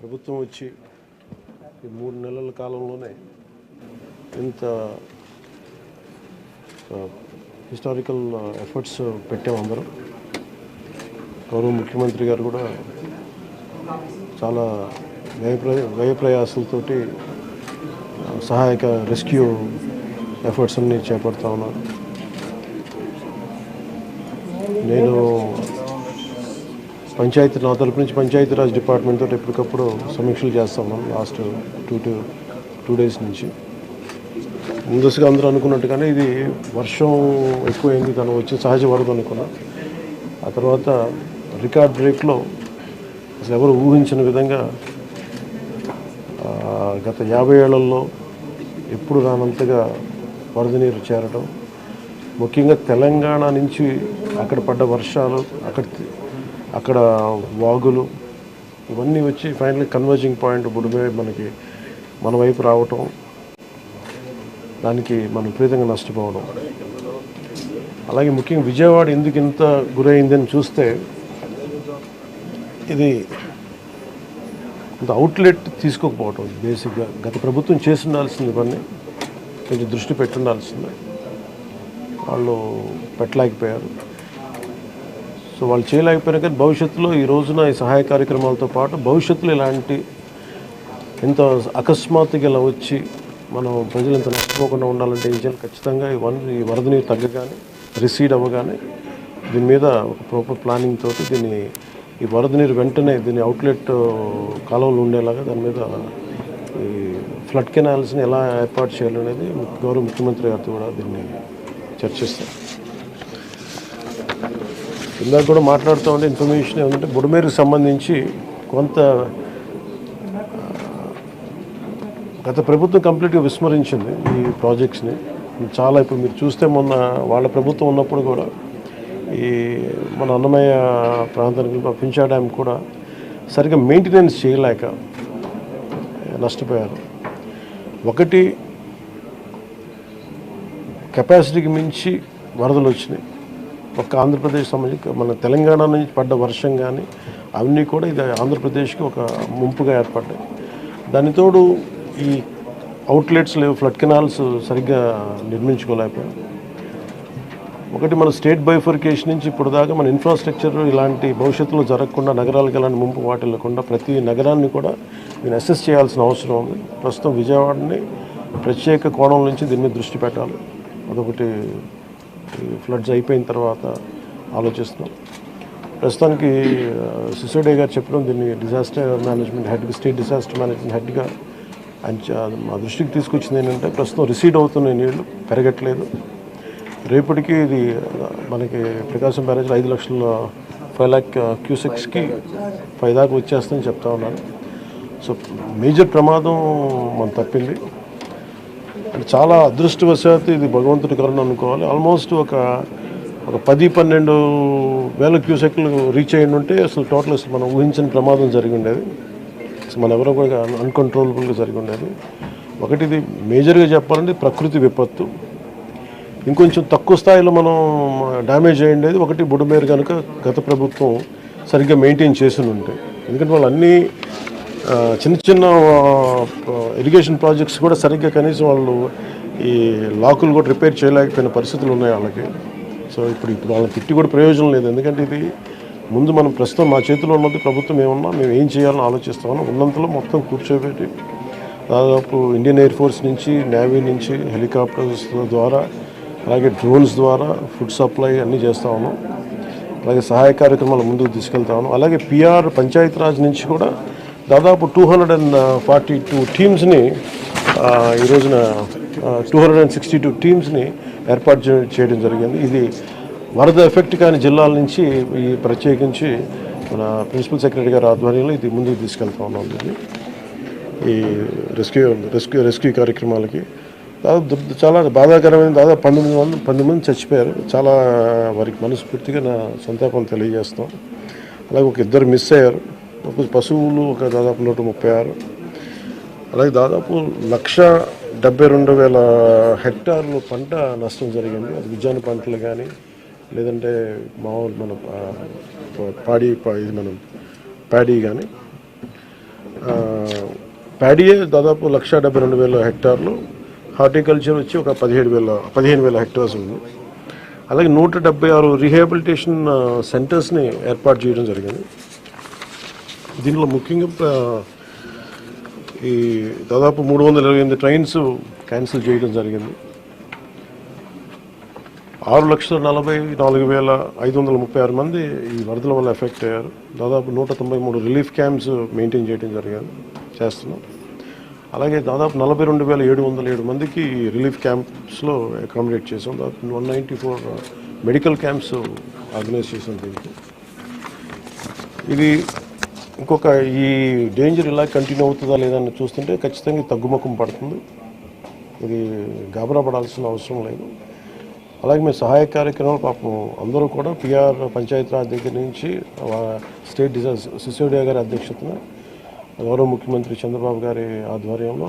ప్రభుత్వం వచ్చి ఈ 3 నెలల కాలంలోనే ఇంత హిస్టారికల్ ఎఫర్ట్స్ పెట్టాము అందరం. గౌరవ ముఖ్యమంత్రి గారు కూడా చాలా వ్యయ ప్రయాసాలతోటి సహాయక రెస్క్యూ ఎఫర్ట్స్ అన్ని చేపడతా ఉన్నాను. నేను నా తరపు నుంచి పంచాయతీరాజ్ డిపార్ట్మెంట్ తోటి ఎప్పటికప్పుడు సమీక్షలు చేస్తా ఉన్నాను లాస్ట్ టూ డేస్ నుంచి. ముందస్తుగా అందరూ అనుకున్నట్టుగానే ఇది వర్షం ఎక్కువైంది, తను వచ్చి సహజ వరద అనుకున్నా. ఆ తర్వాత రికార్డ్ బ్రేక్లో అసలు ఎవరు ఊహించిన విధంగా గత 50 ఏళ్లలో ఎప్పుడు రానంతగా వరద నీరు చేరడం, ముఖ్యంగా తెలంగాణ నుంచి అక్కడ పడ్డ వర్షాలు, అక్కడ వాగులు ఇవన్నీ వచ్చి ఫైనల్లీ కన్వర్జింగ్ పాయింట్ బుడిమే మన వైపు రావటం, దానికి మనం విపరీతంగా నష్టపోవడం. అలాగే ముఖ్యంగా విజయవాడ ఎందుకు ఇంత గురైందని చూస్తే, ఇది ఇంత అవుట్లెట్ తీసుకోకపోవటం బేసిక్గా గత ప్రభుత్వం చేసి ఉండాల్సింది, ఇవన్నీ కొంచెం దృష్టి పెట్టుండాల్సింది, వాళ్ళు పెట్టలేకపోయారు. సో వాళ్ళు చేయలేకపోయినా కానీ భవిష్యత్తులో ఈ రోజున ఈ సహాయ కార్యక్రమాలతో పాటు భవిష్యత్తులో ఇలాంటి ఎంత అకస్మాత్తుగా ఇలా వచ్చి మనం ప్రజలు ఎంత నష్టపోకుండా ఉండాలంటే ఏం చేయాలి? ఖచ్చితంగా ఈ వరద నీరు తగ్గగానే, రిసీడ్ అవ్వగానే దీని మీద ఒక ప్రాపర్ ప్లానింగ్ తోటి ఈ వరద నీరు వెంటనే దీని అవుట్లెట్ కాలువలు ఉండేలాగా దాని మీద ఈ ఫ్లడ్ కెనాల్స్ని ఎలా ఏర్పాటు చేయాలనేది గౌరవ ముఖ్యమంత్రి గారితో కూడా దీన్ని చర్చిస్తాం. ఇందాక కూడా మాట్లాడుతూ ఉంటే ఇన్ఫర్మేషన్ ఏమంటే బుడమేరుకు సంబంధించి కొంత గత ప్రభుత్వం కంప్లీట్గా విస్మరించింది ఈ ప్రాజెక్ట్స్ని. చాలా ఇప్పుడు మీరు చూస్తే మొన్న వాళ్ళ ప్రభుత్వం ఉన్నప్పుడు కూడా ఈ మన అన్నమయ్య ప్రాంతానికి పింఛా డ్యామ్ కూడా సరిగ్గా మెయింటెనెన్స్ చేయలేక నష్టపోయారు. ఒకటి, కెపాసిటీకి మించి వరదలు వచ్చినాయి. ఒక్క ఆంధ్రప్రదేశ్ సంబంధించి మన తెలంగాణ నుంచి పడ్డ వర్షం కానీ అవన్నీ కూడా ఇది ఆంధ్రప్రదేశ్కి ఒక ముంపుగా ఏర్పడ్డాయి. దానితోడు ఈ అవుట్లెట్స్ లేవు, ఫ్లడ్ కెనాల్స్ సరిగ్గా నిర్మించుకోలేకపోయాం. ఒకటి, మన స్టేట్ బైఫర్కేషన్ నుంచి ఇప్పుడు దాకా మన ఇన్ఫ్రాస్ట్రక్చర్ ఇలాంటి భవిష్యత్తులో జరగకుండా, నగరాలకు ఎలాంటి ముంపు వాటిల్లకుండా ప్రతి నగరాన్ని కూడా నేను అసెస్ చేయాల్సిన అవసరం ఉంది. ప్రస్తుతం విజయవాడని ప్రత్యేక కోణం నుంచి దీని మీద దృష్టి పెట్టాలి. అదొకటి ఫ్లడ్స్ అయిపోయిన తర్వాత ఆలోచిస్తున్నాం. ప్రస్తుతానికి సిసోడే గారు చెప్పడం, దీన్ని డిజాస్టర్ మేనేజ్మెంట్ హెడ్గా, స్టేట్ డిజాస్టర్ మేనేజ్మెంట్ హెడ్గా మా దృష్టికి తీసుకొచ్చింది ఏంటంటే, ప్రస్తుతం రిసీడ్ అవుతున్న నీళ్లు పెరగట్లేదు. రేపటికి ఇది మనకి ప్రకాశం బ్యారేజ్లో 5 lakh క్యూసెక్స్కి 5 దాకా వచ్చేస్తుందని చెప్తా ఉన్నారు. సో మేజర్ ప్రమాదం మనం తప్పింది. అంటే చాలా అదృష్టవశాత్తు ఇది భగవంతుడి కరుణ అనుకోవాలి. ఆల్మోస్ట్ ఒక 10-12 వేల క్యూసెక్లు రీచ్ అయ్యి ఉంటే అసలు టోటల్ అసలు మనం ఊహించిన ప్రమాదం జరిగి ఉండేది. అసలు మన ఎవరో కూడా అన్కంట్రోలబుల్గా జరిగి ఉండేది. ఒకటి, ఇది మేజర్గా చెప్పాలంటే ప్రకృతి విపత్తు. ఇంకొంచెం తక్కువ స్థాయిలో మనం డ్యామేజ్ అయ్యిండేది ఒకటి, బుడమేరు కనుక గత ప్రభుత్వం సరిగ్గా మెయింటైన్ చేసి ఉంటాయి. ఎందుకంటే వాళ్ళు అన్నీ చిన్న ఇరిగేషన్ ప్రాజెక్ట్స్ కూడా సరిగ్గా కనీసం వాళ్ళు ఈ లాకులు కూడా రిపేర్ చేయలేకపోయిన పరిస్థితులు ఉన్నాయి వాళ్ళకి. సో ఇప్పుడు వాళ్ళని తిట్టి కూడా ప్రయోజనం లేదు. ఎందుకంటే ఇది ముందు మనం ప్రస్తుతం మా చేతిలో ఉన్నది ప్రభుత్వం ఏమన్నా మేము ఏం చేయాలని ఆలోచిస్తామని ఉన్నంతలో మొత్తం కూర్చోబెట్టి దాదాపు ఇండియన్ ఎయిర్ ఫోర్స్ నుంచి, నేవీ నుంచి, హెలికాప్టర్స్ ద్వారా, అలాగే డ్రోన్స్ ద్వారా ఫుడ్ సప్లై అన్నీ చేస్తూ ఉన్నాం. అలాగే సహాయ కార్యక్రమాలు ముందుకు తీసుకెళ్తా ఉన్నాం. అలాగే పిఆర్ పంచాయతీరాజ్ నుంచి కూడా దాదాపు 242 టీమ్స్ని ఈ రోజున 262 టీమ్స్ని ఏర్పాటు చేయడం జరిగింది. ఇది వరద ఎఫెక్ట్ కాని జిల్లాల నుంచి ఈ ప్రత్యేకించి మన ప్రిన్సిపల్ సెక్రటరీ గారి ఆధ్వర్యంలో ఇది ముందుకు తీసుకెళ్తా ఉన్నాం. దీన్ని ఈ రెస్క్యూ కార్యక్రమాలకి దాదాపు చాలా బాధాకరమైన దాదాపు 19 మంది చచ్చిపోయారు. చాలా వారికి మనస్ఫూర్తిగా నా సంతాపం తెలియజేస్తాం. అలాగే ఒక 2 మిస్ అయ్యారు. ఒక పశువులు దాదాపు 136. అలాగే దాదాపు 1,72,000 హెక్టార్లు పంట నష్టం జరిగింది. అది ఉద్యాన పంటలు కానీ, లేదంటే మామూలు మన ప్యాడీ కానీ. ప్యాడీయే దాదాపు 1,72,000 హెక్టార్లు, హార్టికల్చర్ వచ్చి ఒక 15,000 హెక్టార్స్ ఉంది. అలాగే 176 రీహాబిలిటేషన్ సెంటర్స్ని ఏర్పాటు చేయడం జరిగింది. దీనిలో ముఖ్యంగా ఈ దాదాపు 328 ట్రైన్స్ క్యాన్సిల్ చేయడం జరిగింది. 6,44,536 మంది ఈ వరదల వల్ల ఎఫెక్ట్ అయ్యారు. దాదాపు 193 రిలీఫ్ క్యాంప్స్ మెయింటైన్ చేయడం చేస్తున్నాం. అలాగే దాదాపు 42,707 మందికి రిలీఫ్ క్యాంప్స్లో అకామిడేట్ చేసాం. దాదాపు 194 మెడికల్ క్యాంప్స్ ఆర్గనైజ్ చేసాం. దీనికి ఇది ఇంకొక ఈ డేంజర్ ఇలా కంటిన్యూ అవుతుందా లేదని చూస్తుంటే ఖచ్చితంగా తగ్గుముఖం పడుతుంది. ఇది గాబరా పడాల్సిన అవసరం లేదు. అలాగే మేము సహాయ కార్యక్రమాలు పాపం అందరూ కూడా పిఆర్ పంచాయతీరాజ్ దగ్గర నుంచి స్టేట్ డిజాస్టర్ సిసోడియా గారి అధ్యక్షతన గౌరవ ముఖ్యమంత్రి చంద్రబాబు గారి ఆధ్వర్యంలో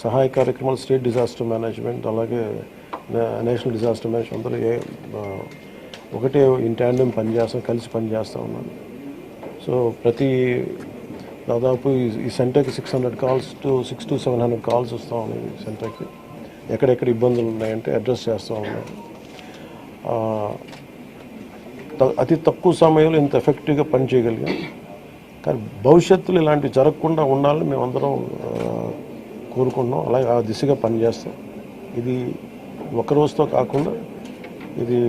సహాయ కార్యక్రమాలు, స్టేట్ డిజాస్టర్ మేనేజ్మెంట్, అలాగే నేషనల్ డిజాస్టర్ మేనేజ్మెంట్ అందరూ ఒకటే ఇన్ ట్యాండెం కలిసి పనిచేస్తూ ఉన్నారు. సో ప్రతి దాదాపు ఈ సెంటర్కి 600 calls to 700 calls వస్తూ ఉన్నాయి. ఈ సెంటర్కి ఎక్కడెక్కడ ఇబ్బందులు ఉన్నాయంటే అడ్రస్ చేస్తూ ఉన్నారు. అతి తక్కువ సమయంలో ఇంత ఎఫెక్టివ్గా పని చేయగలిగాం. కానీ భవిష్యత్తులో ఇలాంటివి జరగకుండా ఉండాలని మేమందరం కోరుకుంటున్నాం. అలాగే ఆ దిశగా పనిచేస్తాం. ఇది ఒక రోజుతో కాకుండా ఇది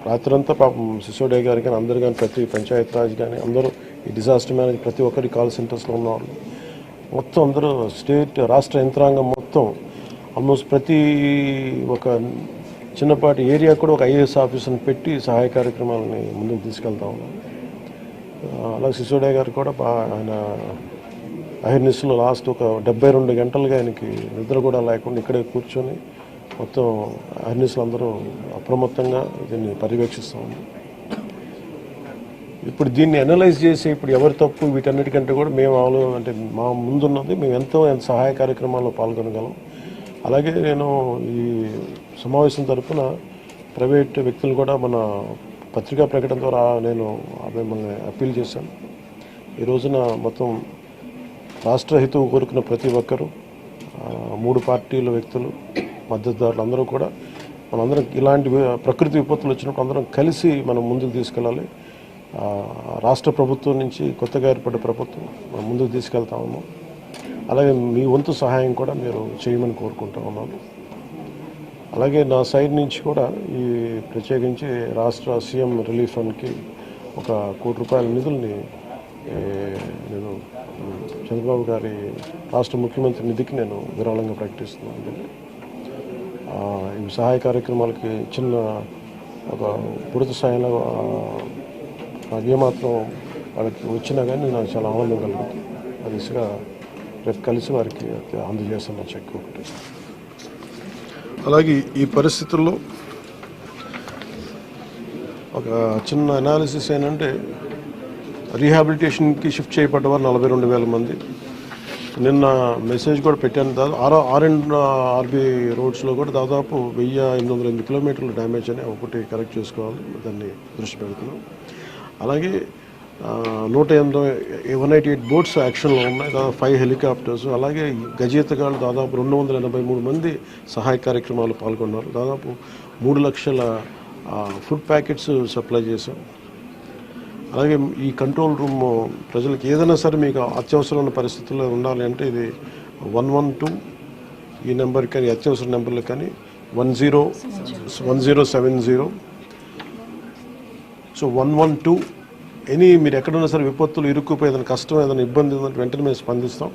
రాత్రంతా పాపం సిసోడియా గారు కానీ అందరు కానీ ప్రతి పంచాయతీరాజ్ కానీ అందరూ ఈ డిజాస్టర్ మేనేజ్ ప్రతి ఒక్కరి కాల్ సెంటర్స్లో ఉన్నవాళ్ళు మొత్తం అందరూ రాష్ట్ర యంత్రాంగం మొత్తం ఆల్మోస్ట్ ప్రతి ఒక చిన్నపాటి ఏరియా కూడా ఒక ఐఏఎస్ ఆఫీసర్ని పెట్టి సహాయ కార్యక్రమాలని ముందుకు తీసుకెళ్తా ఉన్నాం. అలాగే సిసోడియా గారు కూడా ఆయన అహిర్నిస్లో లాస్ట్ ఒక 72 గంటలుగా ఆయనకి నిద్ర కూడా లేకుండా ఇక్కడే కూర్చొని మొత్తం అహిర్నిస్లు అందరూ అప్రమత్తంగా దీన్ని పర్యవేక్షిస్తూ ఉన్నాం. ఇప్పుడు దీన్ని అనలైజ్ చేసి ఇప్పుడు ఎవరి తప్పు వీటన్నిటికంటే కూడా మేము అంటే మా ముందున్నది మేము ఎంత సహాయ కార్యక్రమాల్లో పాల్గొనగలం. అలాగే నేను ఈ సమావేశం తరఫున ప్రైవేట్ వ్యక్తులు కూడా మన పత్రికా ప్రకటన ద్వారా నేను మిమ్మల్ని అప్పీల్ చేశాను. ఈ రోజున మొత్తం రాష్ట్ర హితువు కోరుకున్న ప్రతి ఒక్కరూ 3 పార్టీల వ్యక్తులు, మద్దతుదారులు అందరూ కూడా మనందరం ఇలాంటి ప్రకృతి విపత్తులు వచ్చినప్పుడు అందరం కలిసి మనం ముందుకు తీసుకెళ్ళాలి. రాష్ట్ర ప్రభుత్వం నుంచి కొత్తగా ఏర్పడ్డ ప్రభుత్వం మనం ముందుకు తీసుకెళ్తా ఉన్నాం. అలాగే మీ వంతు సహాయం కూడా మీరు చేయమని కోరుకుంటా ఉన్నాను. అలాగే నా సైడ్ నుంచి కూడా ఈ ప్రత్యేకించి రాష్ట్ర సీఎం రిలీఫ్ ఫండ్కి 1 కోటి రూపాయల నిధుల్ని నేను చంద్రబాబు గారి రాష్ట్ర ముఖ్యమంత్రి నిధికి నేను విరాళంగా ప్రకటిస్తున్నాను. ఈ సహాయ కార్యక్రమాలకి చిన్న ఒక పూర్తి స్థాయిలో ఏమాత్రం వాళ్ళకి వచ్చినా కానీ నాకు చాలా ఆనందం కలుగుతుంది. ఆ దిశగా రేపు కలిసి వారికి అందజేస్తున్న చెక్ ఒకటి. అలాగే ఈ పరిస్థితుల్లో ఒక చిన్న అనాలిసిస్ ఏంటంటే రీహాబిలిటేషన్కి షిఫ్ట్ చేయబడ్డవారు 42,000 మంది. నిన్న మెసేజ్ కూడా పెట్టాను. ఆర్బీ రోడ్స్లో కూడా దాదాపు 1,808 కిలోమీటర్లు డ్యామేజ్ అని ఒకటి కరెక్ట్ చేసుకోవాలి, దాన్ని దృష్టి పెడుతున్నాం. అలాగే 188 బోట్స్ యాక్షన్లో ఉన్నాయి, దాదాపు 5 హెలికాప్టర్స్. అలాగే గజేతగాళ్ళు దాదాపు 283 మంది సహాయ కార్యక్రమాలు పాల్గొన్నారు. దాదాపు 3 లక్షల ఫుడ్ ప్యాకెట్స్ సప్లై చేశాం. అలాగే ఈ కంట్రోల్ రూమ్ ప్రజలకు ఏదైనా సరే మీకు అత్యవసరమైన పరిస్థితుల్లో ఉండాలి అంటే ఇది 112 ఈ నెంబర్ కానీ అత్యవసర నెంబర్లు కానీ 1070. సో 112 మీరు ఎక్కడున్నా సరే విపత్తులు ఇరుక్కుపోయి ఏదైనా కష్టం ఏదైనా ఇబ్బంది ఉందంటే వెంటనే మేము స్పందిస్తాం.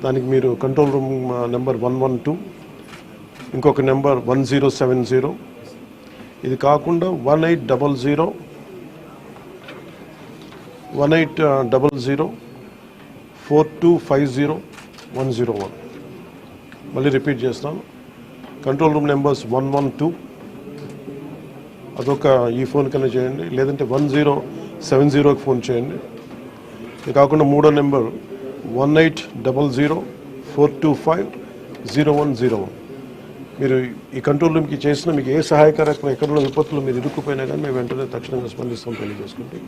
దానికి మీరు కంట్రోల్ రూమ్ నెంబర్ 112, ఇంకొక నెంబర్ 1070. ఇది కాకుండా 1800 4250 మళ్ళీ రిపీట్ చేస్తాను. కంట్రోల్ రూమ్ నెంబర్స్ 112 అదొక ఈ ఫోన్ కన్నా చేయండి, లేదంటే 1070కి ఫోన్ చేయండి. ఇది కాకుండా 3వ నెంబర్ 1800 425 0101. మీరు ఈ కంట్రోల్ రూమ్కి చేసిన మీకు ఏ సహాయకరమైన ఎక్కడో విపత్తులు మీరు ఇరుక్కుపోయినా కానీ మేము వెంటనే తక్షణంగా స్పందిస్తాం తెలియజేసుకుంటే,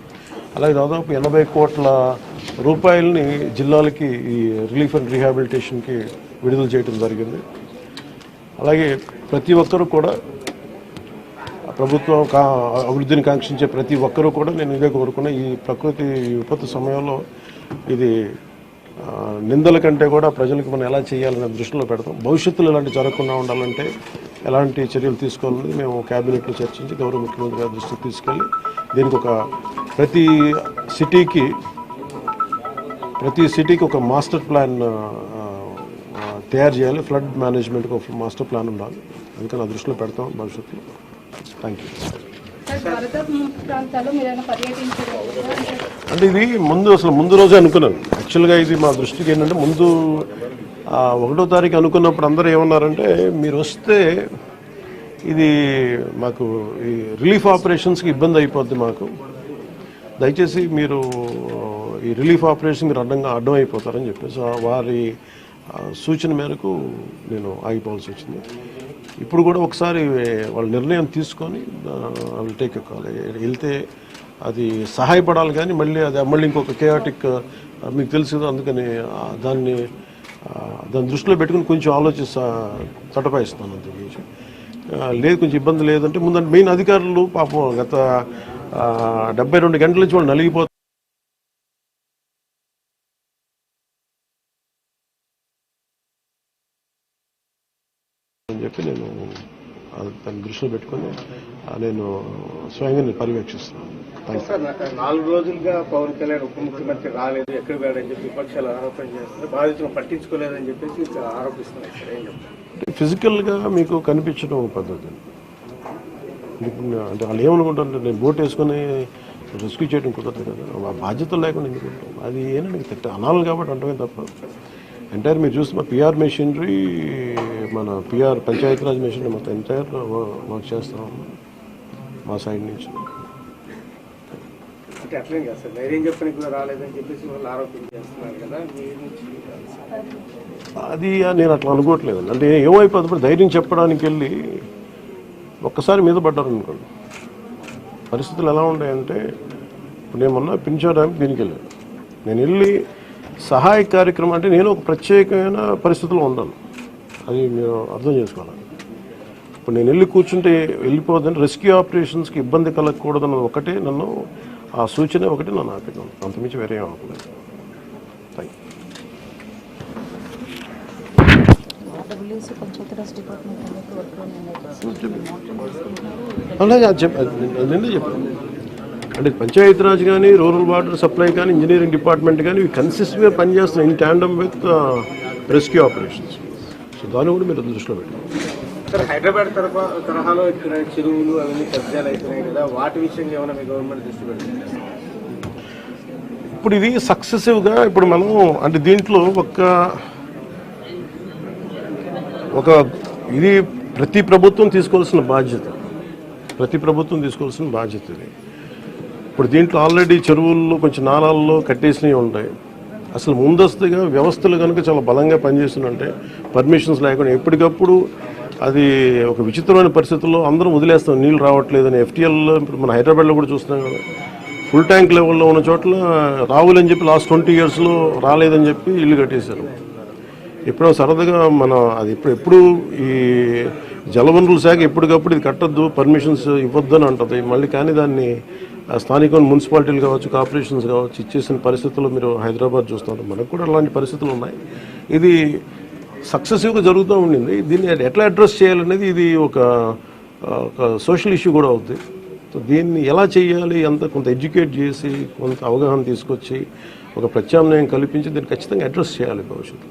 అలాగే దాదాపు 80 కోట్ల రూపాయలని జిల్లాలకి ఈ రిలీఫ్ అండ్ రీహాబిలిటేషన్కి విడుదల చేయడం జరిగింది. అలాగే ప్రతి ఒక్కరూ కూడా ప్రభుత్వం అభివృద్ధిని కాంక్షించే ప్రతి ఒక్కరూ కూడా నేను ఇదే కోరుకున్నా, ఈ ప్రకృతి విపత్తు సమయంలో ఇది నిందల కంటే కూడా ప్రజలకు మనం ఎలా చేయాలనే దృష్టిలో పెడతాం. భవిష్యత్తులో ఇలాంటి జరగకుండా ఉండాలంటే ఎలాంటి చర్యలు తీసుకోవాలని మేము క్యాబినెట్లో చర్చించి గౌరవ ముఖ్యమంత్రి గారి దృష్టికి తీసుకెళ్ళి దీనికి ఒక ప్రతి సిటీకి ఒక మాస్టర్ ప్లాన్ తయారు చేయాలి. ఫ్లడ్ మేనేజ్మెంట్కి ఒక మాస్టర్ ప్లాన్ ఉండాలి. అందుకని ఆ దృష్టిలో పెడతాం భవిష్యత్తులో. Thank you. అంటే ఇది ముందు రోజే అనుకున్నాను. యాక్చువల్గా ఇది మా దృష్టికి ఏంటంటే ముందు 1వ తారీఖు అనుకున్నప్పుడు అందరూ ఏమన్నారంటే మీరు వస్తే ఇది మాకు ఈ రిలీఫ్ ఆపరేషన్స్కి ఇబ్బంది అయిపోద్ది, మాకు దయచేసి మీరు ఈ రిలీఫ్ ఆపరేషన్ మీరు అడ్డం అయిపోతారని చెప్పేసి వారి సూచన మేరకు నేను ఆగిపోవాల్సి వచ్చింది. ఇప్పుడు కూడా ఒకసారి వాళ్ళ నిర్ణయం తీసుకొని వాళ్ళు టేక్ కాల్ వెళ్తే అది సహాయపడాలి, కానీ మళ్ళీ ఇంకొక కేయాటిక్ మీకు తెలుసు కదా, అందుకని దాన్ని దృష్టిలో పెట్టుకుని కొంచెం ఆలోచిస్తా తటపాయిస్తాను. అంతకుమించి లేదు, కొంచెం ఇబ్బంది లేదంటే ముందు మెయిన్ అధికారులు పాపం గత 72 గంటల నుంచి వాళ్ళు నలిగిపోతారు అని చెప్పి నేను దాన్ని దృష్టిలో పెట్టుకుని నేను స్వయంగా పర్యవేక్షిస్తున్నాను. 4 రోజులుగా పవన్ కళ్యాణ్ ఉప ముఖ్యమంత్రి రాలేదు, ఎక్కడ వేడని చెప్పి విపక్షాలు ఆరోపణ చేస్తున్నారు, బాధితులను పట్టించుకోలేదని చెప్పేసి ఆరోపిస్తున్నారు. ఫిజికల్గా మీకు కనిపించడం పద్ధతి అంటే వాళ్ళు ఏమనుకుంటారంటే నేను బోట్ వేసుకుని రెస్క్యూ చేయడం కుదరదు కదా, ఆ బాధ్యతలు లేకుండా ఎందుకు ఉంటాం, అది ఏంటంటే అనాలి కాబట్టి అంటమే తప్ప. ఎంటైర్ మీరు చూస్తే మా పిఆర్ మెషినరీ, మన పిఆర్ పంచాయతీరాజ్ మెషినరీ మొత్తం ఎంటైర్ వర్క్ చేస్తాం మా సైడ్ నుంచి. అది నేను అట్లా అనుకోవట్లేదు. అంటే ఏమైపోతుంది, ధైర్యం చెప్పడానికి వెళ్ళి ఒక్కసారి మీద పడ్డారు అనుకోండి. పరిస్థితులు ఎలా ఉంటాయంటే ఇప్పుడు నేను మొన్న పింఛా డ్యామ్ దీనికి వెళ్ళాను. నేను వెళ్ళి సహాయ కార్యక్రమం అంటే నేను ఒక ప్రత్యేకమైన పరిస్థితుల్లో ఉన్నాను, అది మీరు అర్థం చేసుకోవాలి. ఇప్పుడు నేను వెళ్ళి కూర్చుంటే వెళ్ళిపోదని రెస్క్యూ ఆపరేషన్స్కి ఇబ్బంది కలగకూడదన్నది ఒకటే నన్ను, ఆ సూచన ఒకటి నన్ను ఆపినాను, అంతమించి వేరే అనుకోలేదు. Thank you. అలాగే నిన్నే చెప్పాను అంటే పంచాయతీరాజ్ కానీ, రూరల్ వాటర్ సప్లై కానీ, ఇంజనీరింగ్ డిపార్ట్మెంట్ కానీ ఇవి కన్సిస్టెంట్గా పనిచేస్తున్నాయి in tandem with rescue operations. So దాన్ని కూడా మీరు దృష్టిలో పెట్టారు. హైదరాబాద్ తరహాలో ఇక్కడ చెరువులు అవన్నీ కబ్జాలు అవుతున్నాయి కదా, వాటి విషయంగా ఏమైనా మీ గవర్నమెంట్ దృష్టి పెడుతుంది? ఇప్పుడు ఇది సక్సెసివ్గా ఇప్పుడు మనం అంటే దీంట్లో ఒక ఇది ప్రతి ప్రభుత్వం తీసుకోవాల్సిన బాధ్యత ఇది. ఇప్పుడు దీంట్లో ఆల్రెడీ చెరువుల్లో కొంచెం నాలాల్లో కట్టేసినవి ఉంటాయి. అసలు ముందస్తుగా వ్యవస్థలు కనుక చాలా బలంగా పనిచేస్తుందంటే పర్మిషన్స్ లేకుండా ఎప్పటికప్పుడు అది ఒక విచిత్రమైన పరిస్థితుల్లో అందరం వదిలేస్తాం, నీళ్ళు రావట్లేదని. ఎఫ్టీఎల్లో ఇప్పుడు మన హైదరాబాద్లో కూడా చూస్తున్నాం కదా, ఫుల్ ట్యాంక్ లెవెల్లో ఉన్న చోట్ల రావులని చెప్పి లాస్ట్ 20 yearsలో రాలేదని చెప్పి ఇల్లు కట్టేశారు. ఎప్పుడో సరదాగా మనం అది ఎప్పుడు ఈ జలవనరుల శాఖ ఎప్పటికప్పుడు ఇది కట్టద్దు, పర్మిషన్స్ ఇవ్వద్దని అంటుంది మళ్ళీ. కానీ దాన్ని స్థానిక మున్సిపాలిటీలు కావచ్చు, కార్పొరేషన్స్ కావచ్చు ఇచ్చేసిన పరిస్థితుల్లో మీరు హైదరాబాద్ చూస్తున్నారు. మనకు కూడా అలాంటి పరిస్థితులు ఉన్నాయి. ఇది సక్సెసివ్గా జరుగుతూ ఉండింది. దీన్ని ఎట్లా అడ్రస్ చేయాలనేది ఇది ఒక సోషల్ ఇష్యూ కూడా అవుతుంది. సో దీన్ని ఎలా చేయాలి, కొంత ఎడ్యుకేట్ చేసి కొంత అవగాహన తీసుకొచ్చి ఒక ప్రత్యామ్నాయం కల్పించి దీన్ని ఖచ్చితంగా అడ్రస్ చేయాలి భవిష్యత్తు.